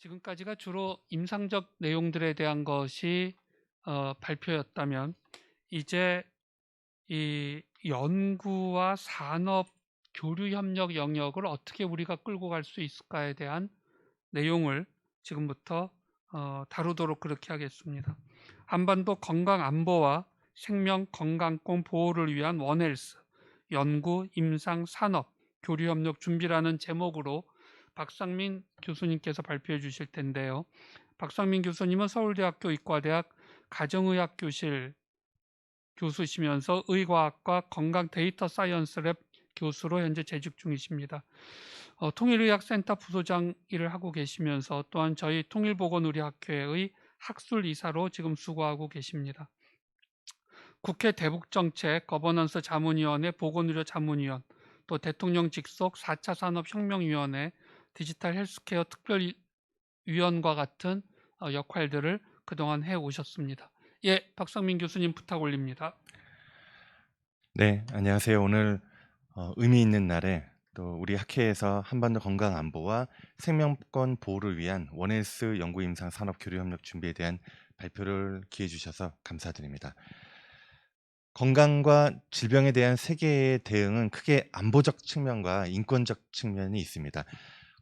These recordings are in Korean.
지금까지가 주로 임상적 내용들에 대한 것이 발표였다면 이제 이 연구와 산업 교류 협력 영역을 어떻게 우리가 끌고 갈 수 있을까에 대한 내용을 지금부터 다루도록 그렇게 하겠습니다. 한반도 건강 안보와 생명 건강권 보호를 위한 원헬스 연구, 임상, 산업, 교류 협력 준비라는 제목으로 박상민 교수님께서 발표해 주실 텐데요. 박상민 교수님은 서울대학교 의과대학 가정의학교실 교수시면서 의과학과 건강 데이터 사이언스 랩 교수로 현재 재직 중이십니다. 통일의학센터 부소장 일을 하고 계시면서 또한 저희 통일보건의료학회의 학술이사로 지금 수고하고 계십니다. 국회 대북정책 거버넌스 자문위원회 보건의료 자문위원, 또 대통령 직속 4차 산업혁명위원회 디지털 헬스케어 특별위원과 같은 역할들을 그동안 해오셨습니다. 예, 박상민 교수님 부탁 올립니다. 네, 안녕하세요. 오늘 의미 있는 날에 또 우리 학회에서 한반도 건강 안보와 생명권 보호를 위한 원헬스 연구 임상 산업 교류 협력 준비에 대한 발표를 기해 주셔서 감사드립니다. 건강과 질병에 대한 세계의 대응은 크게 안보적 측면과 인권적 측면이 있습니다.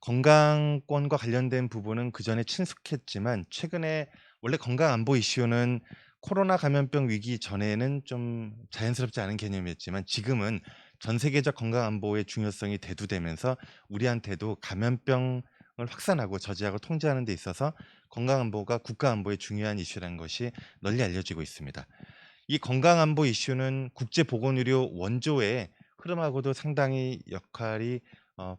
건강권과 관련된 부분은 그전에 친숙했지만 최근에 원래 건강 안보 이슈는 코로나 감염병 위기 전에는 좀 자연스럽지 않은 개념이었지만 지금은 전 세계적 건강 안보의 중요성이 대두되면서 우리한테도 감염병을 확산하고 저지하고 통제하는 데 있어서 건강 안보가 국가 안보의 중요한 이슈라는 것이 널리 알려지고 있습니다. 이 건강 안보 이슈는 국제 보건 의료 원조의 흐름하고도 상당히 역할이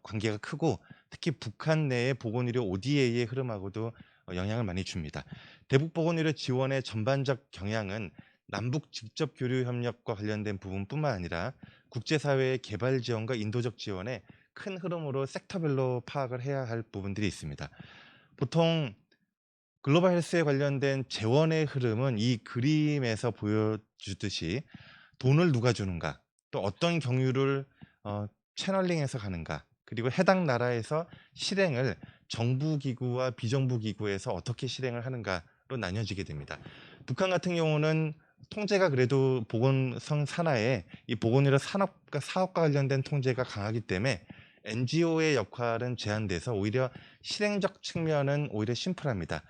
관계가 크고 특히 북한 내의 보건 의료 ODA의 흐름하고도 영향을 많이 줍니다. 대북 보건 의료 지원의 전반적 경향은 남북 직접 교류 협력과 관련된 부분뿐만 아니라 국제사회의 개발 지원과 인도적 지원의 큰 흐름으로 섹터별로 파악을 해야 할 부분들이 있습니다. 보통 글로벌 헬스에 관련된 재원의 흐름은 이 그림에서 보여주듯이 돈을 누가 주는가, 또 어떤 경유를 채널링해서 가는가, 그리고 해당 나라에서 실행을 정부 기구와 비정부 기구에서 어떻게 실행을 하는가로 나뉘어지게 됩니다. 북한 같은 경우는 통제가 그래도 보건성 산하에 이 보건의료 산업과 사업과 관련된 통제가 강하기 때문에 NGO의 역할은 제한돼서 오히려 실행적 측면은 오히려 심플합니다.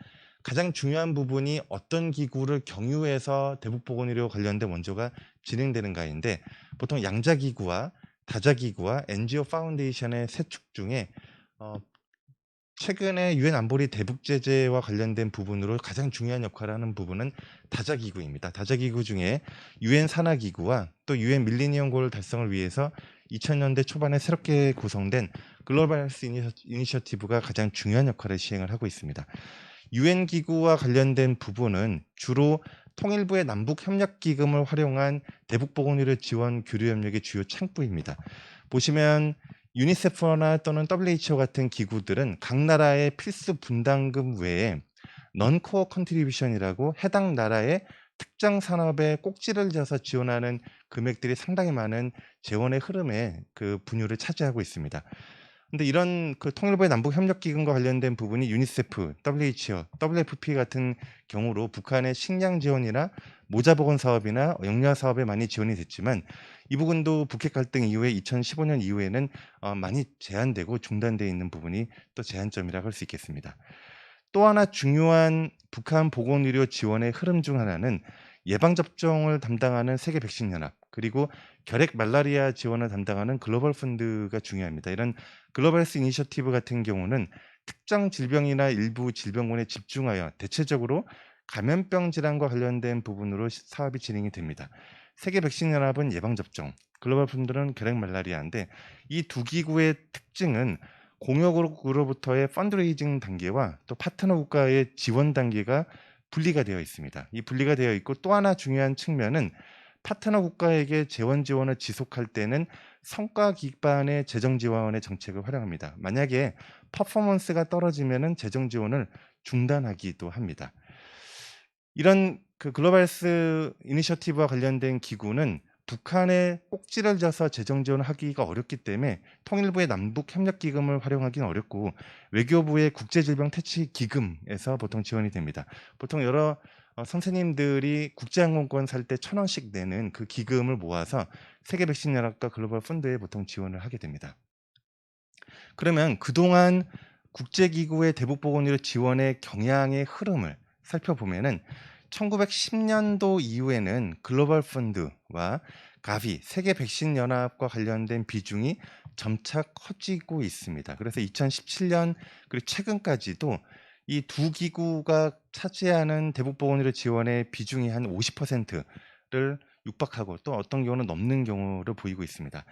가장 중요한 부분이 어떤 기구를 경유해서 대북보건의료 관련된 원조가 진행되는가인데 보통 양자기구와 다자기구와 NGO 파운데이션의 세 축 중에 최근에 유엔 안보리 대북 제재와 관련된 부분으로 가장 중요한 역할을 하는 부분은 다자기구입니다. 다자기구 중에 유엔 산하기구와 또 유엔 밀레니엄 골 달성을 위해서 2000년대 초반에 새롭게 구성된 글로벌 헬스 이니셔티브가 가장 중요한 역할을 시행을 하고 있습니다. 유엔 기구와 관련된 부분은 주로 통일부의 남북 협력 기금을 활용한 대북 보건의료 지원 교류 협력의 주요 창구입니다. 보시면 유니세프나 또는 WHO 같은 기구들은 각 나라의 필수 분담금 외에 넌코어 컨트리뷰션이라고 해당 나라의 특정 산업에 꼭지를 져서 지원하는 금액들이 상당히 많은 재원의 흐름에 그 분유를 차지하고 있습니다. 근데 이런 그 통일부의 남북 협력 기금과 관련된 부분이 유니세프, WHO, WFP 같은 경우로 북한의 식량 지원이나 모자 보건 사업이나 영유아 사업에 많이 지원이 됐지만 이 부분도 북핵 갈등 이후에 2015년 이후에는 많이 제한되고 중단되어 있는 부분이 또 제한점이라고 할 수 있겠습니다. 또 하나 중요한 북한 보건의료 지원의 흐름 중 하나는 예방접종을 담당하는 세계 백신 연합 그리고 결핵 말라리아 지원을 담당하는 글로벌 펀드가 중요합니다. 이런 글로벌 헬스 이니셔티브 같은 경우는 특정 질병이나 일부 질병군에 집중하여 대체적으로 감염병 질환과 관련된 부분으로 사업이 진행이 됩니다. 세계 백신 연합은 예방접종, 글로벌 펀드는 결핵 말라리아인데 이 두 기구의 특징은 공역으로부터의 펀드레이징 단계와 또 파트너 국가의 지원 단계가 분리가 되어 있습니다. 이 분리가 되어 있고 또 하나 중요한 측면은 파트너 국가에게 재원 지원을 지속할 때는 성과 기반의 재정 지원의 정책을 활용합니다. 만약에 퍼포먼스가 떨어지면은 재정 지원을 중단하기도 합니다. 이런 그 글로벌스 이니셔티브와 관련된 기구는 북한에 꼭지를 져서 재정 지원을 하기가 어렵기 때문에 통일부의 남북 협력 기금을 활용하기는 어렵고 외교부의 국제질병퇴치기금에서 보통 지원이 됩니다. 보통 여러 선생님들이 국제항공권 살 때 1,000원씩 내는 그 기금을 모아서 세계 백신 연합과 글로벌 펀드에 보통 지원을 하게 됩니다. 그러면 그동안 국제기구의 대북보건의료 지원의 경향의 흐름을 살펴보면은 1910년도 이후에는 글로벌 펀드와 가비, 세계 백신 연합과 관련된 비중이 점차 커지고 있습니다. 그래서 2017년 그리고 최근까지도 이 두 기구가 차지하는 대북보건의료 지원의 비중이 한 50%를 육박하고 또 어떤 경우는 넘는 경우를 보이고 있습니다.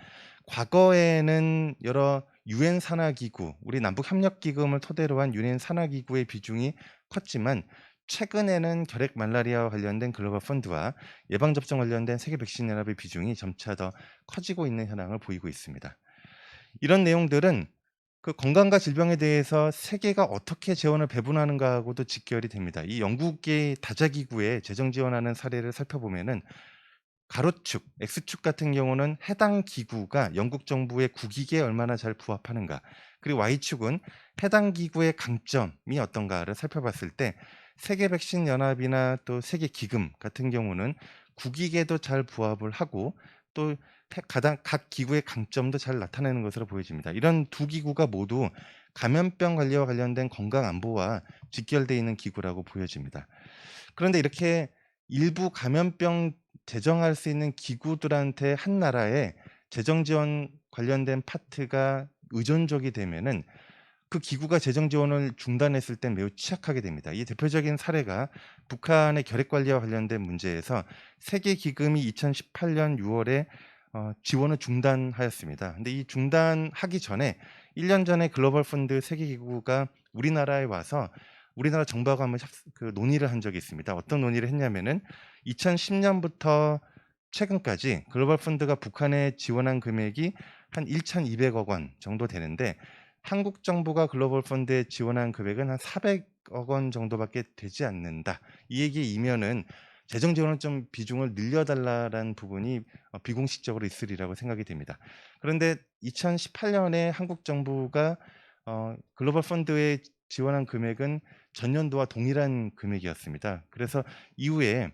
과거에는 여러 유엔 산하기구, 우리 남북협력기금을 토대로 한 유엔 산하기구의 비중이 컸지만 최근에는 결핵 말라리아와 관련된 글로벌 펀드와 예방접종 관련된 세계 백신 연합의 비중이 점차 더 커지고 있는 현황을 보이고 있습니다. 이런 내용들은 그 건강과 질병에 대해서 세계가 어떻게 재원을 배분하는가하고도 직결이 됩니다. 이 영국의 다자기구에 재정 지원하는 사례를 살펴보면은 가로축, X축 같은 경우는 해당 기구가 영국 정부의 국익에 얼마나 잘 부합하는가, 그리고 Y축은 해당 기구의 강점이 어떤가를 살펴봤을 때 세계 백신 연합이나 또 세계 기금 같은 경우는 국익에도 잘 부합을 하고 또 각 기구의 강점도 잘 나타내는 것으로 보여집니다. 이런 두 기구가 모두 감염병 관리와 관련된 건강 안보와 직결되어 있는 기구라고 보여집니다. 그런데 이렇게 일부 감염병 재정할 수 있는 기구들한테 한 나라의 재정 지원 관련된 파트가 의존적이 되면은 그 기구가 재정 지원을 중단했을 때 매우 취약하게 됩니다. 이 대표적인 사례가 북한의 결핵 관리와 관련된 문제에서 세계 기금이 2018년 6월에 지원을 중단하였습니다. 근데 이 중단하기 전에 1년 전에 글로벌 펀드 세계 기구가 우리나라에 와서 우리나라 정부하고 한번 논의를 한 적이 있습니다. 어떤 논의를 했냐면은 2010년부터 최근까지 글로벌 펀드가 북한에 지원한 금액이 한 1,200억 원 정도 되는데 한국 정부가 글로벌 펀드에 지원한 금액은 한 400억 원 정도밖에 되지 않는다. 이 얘기 이면은 재정 지원을 좀 비중을 늘려달라는 부분이 비공식적으로 있으리라고 생각이 됩니다. 그런데 2018년에 한국 정부가 글로벌 펀드에 지원한 금액은 전년도와 동일한 금액이었습니다. 그래서 이후에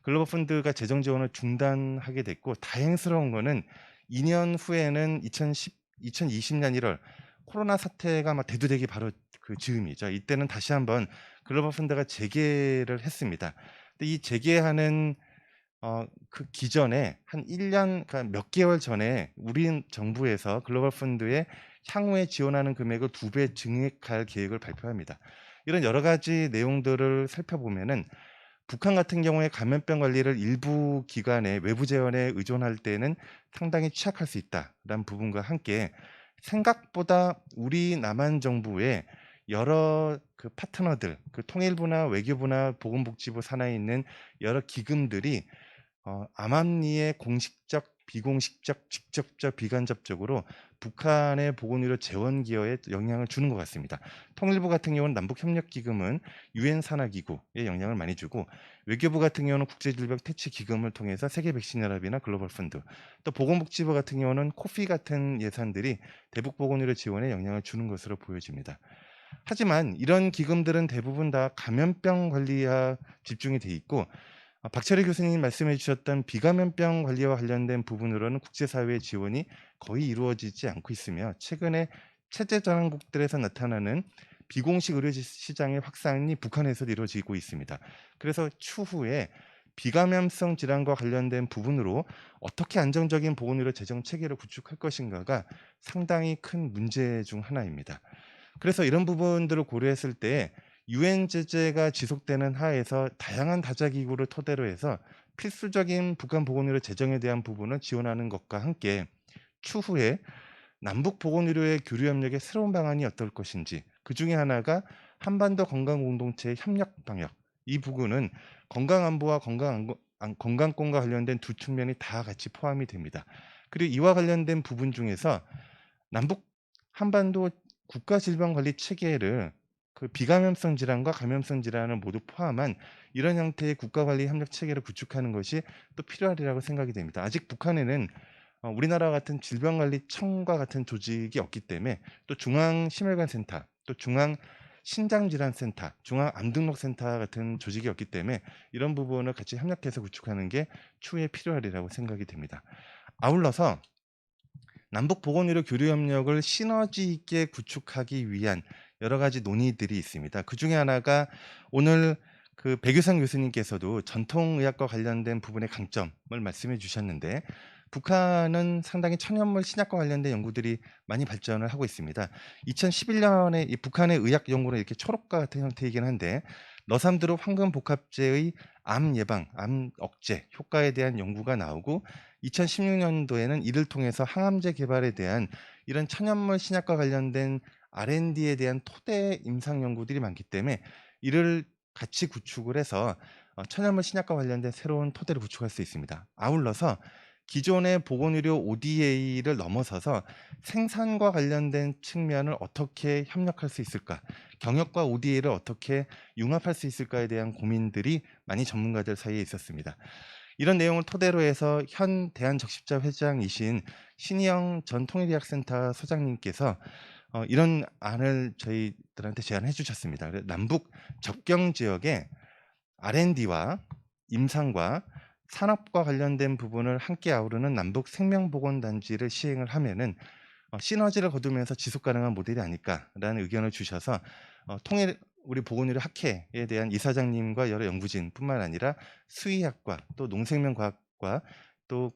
글로벌 펀드가 재정 지원을 중단하게 됐고 다행스러운 거는 2년 후에는 2020년 1월 코로나 사태가 막 대두되기 바로 그 즈음이죠. 이때는 다시 한번 글로벌 펀드가 재개를 했습니다. 근데 이 재개하는 그 기전에 한 1년, 그러니까 몇 개월 전에 우리 정부에서 글로벌 펀드에 향후에 지원하는 금액을 2배 증액할 계획을 발표합니다. 이런 여러 가지 내용들을 살펴보면은 북한 같은 경우에 감염병 관리를 일부 기관의 외부 재원에 의존할 때는 상당히 취약할 수 있다라는 부분과 함께 생각보다 우리 남한 정부의 여러 그 파트너들, 그 통일부나 외교부나 보건복지부 산하에 있는 여러 기금들이 암암리에 공식적, 비공식적, 직접적, 비간접적으로 북한의 보건의료 재원 기여에 영향을 주는 것 같습니다. 통일부 같은 경우는 남북협력기금은 유엔 산하기구에 영향을 많이 주고 외교부 같은 경우는 국제질병퇴치기금을 통해서 세계백신연합이나 글로벌 펀드, 또 보건복지부 같은 경우는 코피 같은 예산들이 대북보건의료 지원에 영향을 주는 것으로 보여집니다. 하지만 이런 기금들은 대부분 다 감염병 관리와 집중이 돼 있고 박철희 교수님 말씀해 주셨던 비감염병 관리와 관련된 부분으로는 국제사회의 지원이 거의 이루어지지 않고 있으며 최근에 체제전환국들에서 나타나는 비공식 의료 시장의 확산이 북한에서도 이루어지고 있습니다. 그래서 추후에 비감염성 질환과 관련된 부분으로 어떻게 안정적인 보건의료 재정 체계를 구축할 것인가가 상당히 큰 문제 중 하나입니다. 그래서 이런 부분들을 고려했을 때 유엔 제재가 지속되는 하에서 다양한 다자기구를 토대로 해서 필수적인 북한 보건의료 재정에 대한 부분을 지원하는 것과 함께 추후에 남북 보건의료의 교류 협력의 새로운 방안이 어떨 것인지, 그 중에 하나가 한반도 건강공동체의 협력 방역, 이 부분은 건강안보와 건강권과 관련된 두 측면이 다 같이 포함이 됩니다. 그리고 이와 관련된 부분 중에서 남북 한반도 국가질병관리 체계를 그 비감염성 질환과 감염성 질환을 모두 포함한 이런 형태의 국가관리 협력 체계를 구축하는 것이 또 필요하리라고 생각이 됩니다. 아직 북한에는 우리나라 같은 질병관리청과 같은 조직이 없기 때문에 또 중앙심혈관센터, 또 중앙신장질환센터, 중앙암등록센터 같은 조직이 없기 때문에 이런 부분을 같이 협력해서 구축하는 게 추후에 필요하리라고 생각이 됩니다. 아울러서 남북 보건의료 교류 협력을 시너지 있게 구축하기 위한 여러 가지 논의들이 있습니다. 그중에 하나가 오늘 그 백유상 교수님께서도 전통의학과 관련된 부분의 강점을 말씀해 주셨는데, 북한은 상당히 천연물 신약과 관련된 연구들이 많이 발전을 하고 있습니다. 2011년에 이 북한의 의학 연구는 이렇게 초록과 같은 형태이긴 한데, 러삼드로 황금복합제의 암 예방, 암 억제 효과에 대한 연구가 나오고, 2016년도에는 이를 통해서 항암제 개발에 대한 이런 천연물 신약과 관련된 R&D에 대한 토대 임상 연구들이 많기 때문에 이를 같이 구축을 해서 천연물 신약과 관련된 새로운 토대를 구축할 수 있습니다. 아울러서 기존의 보건의료 ODA를 넘어서서 생산과 관련된 측면을 어떻게 협력할 수 있을까, 경영과 ODA를 어떻게 융합할 수 있을까에 대한 고민들이 많이 전문가들 사이에 있었습니다. 이런 내용을 토대로 해서 현 대한적십자 회장이신 신희영 전 통일의학센터 소장님께서 이런 안을 저희들한테 제안해 주셨습니다. 남북 접경 지역에 R&D와 임상과 산업과 관련된 부분을 함께 아우르는 남북 생명보건단지를 시행을 하면은 시너지를 거두면서 지속 가능한 모델이 아닐까라는 의견을 주셔서 통일 우리 보건의료 학회에 대한 이사장님과 여러 연구진뿐만 아니라 수의학과 또 농생명과학과 또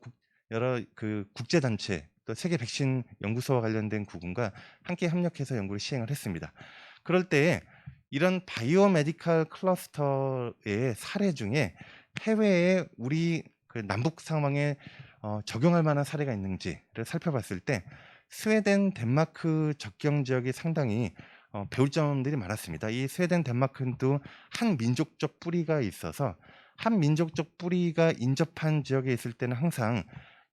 여러 그 국제단체 또 세계 백신 연구소와 관련된 구분과 함께 협력해서 연구를 시행을 했습니다. 그럴 때에 이런 바이오메디컬 클러스터의 사례 중에 해외에 우리 그 남북 상황에 적용할 만한 사례가 있는지를 살펴봤을 때 스웨덴, 덴마크 접경 지역이 상당히 배울 점들이 많았습니다. 이 스웨덴, 덴마크도 한 민족적 뿌리가 있어서 한 민족적 뿌리가 인접한 지역에 있을 때는 항상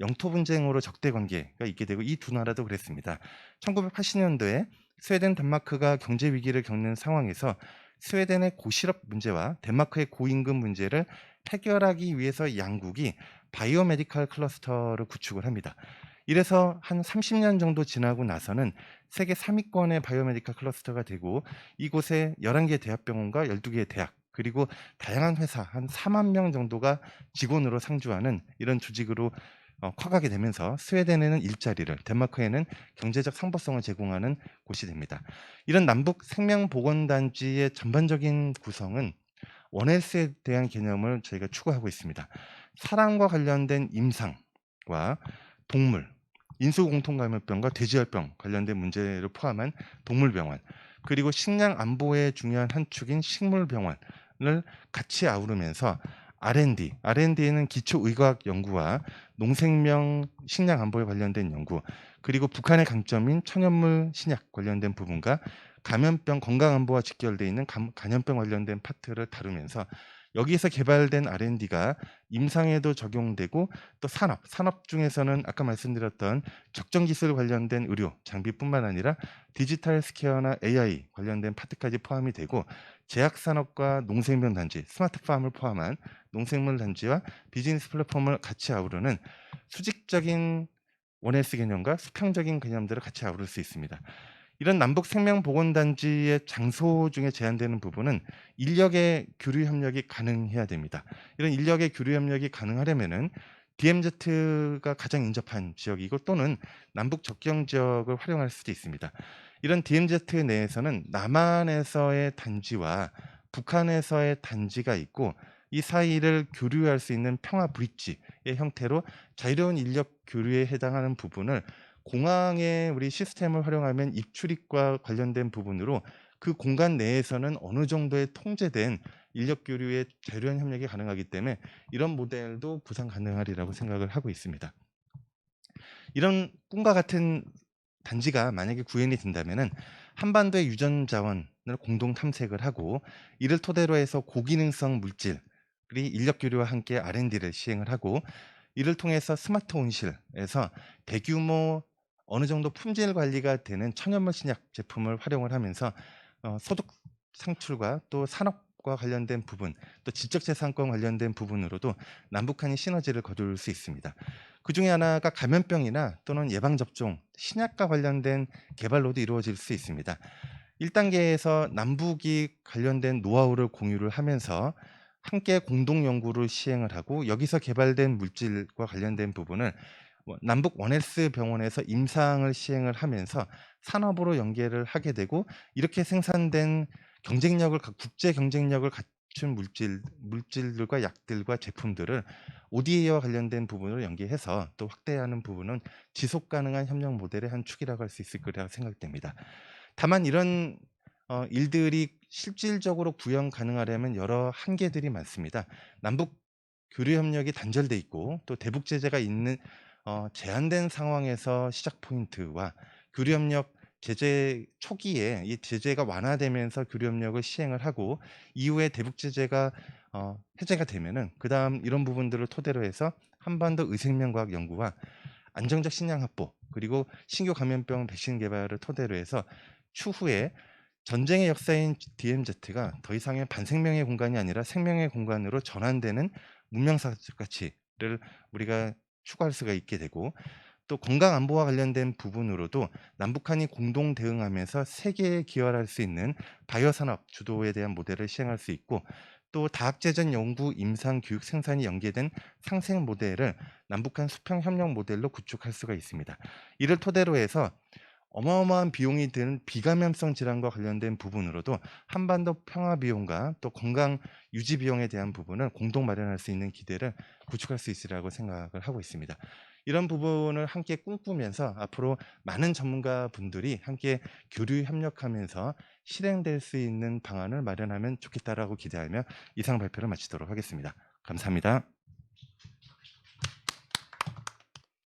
영토 분쟁으로 적대 관계가 있게 되고, 이 두 나라도 그랬습니다. 1980년도에 스웨덴, 덴마크가 경제 위기를 겪는 상황에서 스웨덴의 고실업 문제와 덴마크의 고임금 문제를 해결하기 위해서 양국이 바이오메디컬 클러스터를 구축을 합니다. 이래서 한 30년 정도 지나고 나서는 세계 3위권의 바이오메디컬 클러스터가 되고, 이곳에 11개 대학병원과 12개의 대학, 그리고 다양한 회사 한 4만 명 정도가 직원으로 상주하는 이런 조직으로 커가게 되면서 스웨덴에는 일자리를, 덴마크에는 경제적 상보성을 제공하는 곳이 됩니다. 이런 남북 생명보건단지의 전반적인 구성은 원헬스에 대한 개념을 저희가 추구하고 있습니다. 사람과 관련된 임상과 동물, 인수공통감염병과 돼지열병 관련된 문제를 포함한 동물병원, 그리고 식량 안보의 중요한 한 축인 식물병원을 같이 아우르면서 R&D에는 기초의과학 연구와 농생명 식량 안보에 관련된 연구, 그리고 북한의 강점인 천연물 신약 관련된 부분과 감염병 건강 안보와 직결되어 있는 감염병 관련된 파트를 다루면서 여기에서 개발된 R&D가 임상에도 적용되고, 또 산업 중에서는 아까 말씀드렸던 적정 기술 관련된 의료 장비뿐만 아니라 디지털 스퀘어나 AI 관련된 파트까지 포함이 되고, 제약산업과 농생명 단지, 스마트팜을 포함한 농생물 단지와 비즈니스 플랫폼을 같이 아우르는 수직적인 원헬스 개념과 수평적인 개념들을 같이 아우를 수 있습니다. 이런 남북 생명보건단지의 장소 중에 제한되는 부분은 인력의 교류 협력이 가능해야 됩니다. 이런 인력의 교류 협력이 가능하려면은 DMZ가 가장 인접한 지역이고, 또는 남북 접경 지역을 활용할 수도 있습니다. 이런 DMZ 내에서는 남한에서의 단지와 북한에서의 단지가 있고, 이 사이를 교류할 수 있는 평화 브릿지의 형태로 자유로운 인력 교류에 해당하는 부분을 공항의 우리 시스템을 활용하면 입출입과 관련된 부분으로 그 공간 내에서는 어느 정도의 통제된 인력 교류의 자유로운 협력이 가능하기 때문에 이런 모델도 구상 가능하리라고 생각을 하고 있습니다. 이런 꿈과 같은 단지가 만약에 구현이 된다면은 한반도의 유전 자원을 공동 탐색을 하고, 이를 토대로 해서 고기능성 물질이 인력 교류와 함께 R&D를 시행을 하고, 이를 통해서 스마트 온실에서 대규모 어느 정도 품질 관리가 되는 천연물 신약 제품을 활용을 하면서 소득 상출과 또 산업과 관련된 부분, 또 지적재산권 관련된 부분으로도 남북한이 시너지를 거둘 수 있습니다. 그중에 하나가 감염병이나 또는 예방접종, 신약과 관련된 개발로도 이루어질 수 있습니다. 1단계에서 남북이 관련된 노하우를 공유를 하면서 함께 공동 연구를 시행을 하고 여기서 개발된 물질과 관련된 부분을 남북 원헬스 병원에서 임상을 시행을 하면서 산업으로 연계를 하게 되고 이렇게 생산된 국제 경쟁력을 갖춘 물질들과 약들과 제품들을 ODA와 관련된 부분을 연계해서 또 확대하는 부분은 지속 가능한 협력 모델의 한 축이라고 할 수 있을 거라고 생각됩니다. 다만 이런 일들이 실질적으로 구현 가능하려면 여러 한계들이 많습니다. 남북 교류 협력이 단절돼 있고 또 대북 제재가 있는 제한된 상황에서 시작 포인트와 교류 협력 제재 초기에 이 제재가 완화되면서 교류 협력을 시행을 하고 이후에 대북 제재가 해제가 되면은 그다음 이런 부분들을 토대로 해서 한반도 의생명과학 연구와 안정적 식량 확보 그리고 신규 감염병 백신 개발을 토대로 해서 추후에 전쟁의 역사인 DMZ가 더 이상의 반생명의 공간이 아니라 생명의 공간으로 전환되는 문명사적 가치를 우리가 추구할 수가 있게 되고 또 건강 안보와 관련된 부분으로도 남북한이 공동 대응하면서 세계에 기여할 수 있는 바이오 산업 주도에 대한 모델을 시행할 수 있고 또 다학제전 연구 임상 교육 생산이 연계된 상생 모델을 남북한 수평 협력 모델로 구축할 수가 있습니다. 이를 토대로 해서 어마어마한 비용이 드는 비감염성 질환과 관련된 부분으로도 한반도 평화 비용과 또 건강 유지 비용에 대한 부분을 공동 마련할 수 있는 기대를 구축할 수 있으리라고 생각을 하고 있습니다. 이런 부분을 함께 꿈꾸면서 앞으로 많은 전문가 분들이 함께 교류 협력하면서 실행될 수 있는 방안을 마련하면 좋겠다라고 기대하며 이상 발표를 마치도록 하겠습니다. 감사합니다.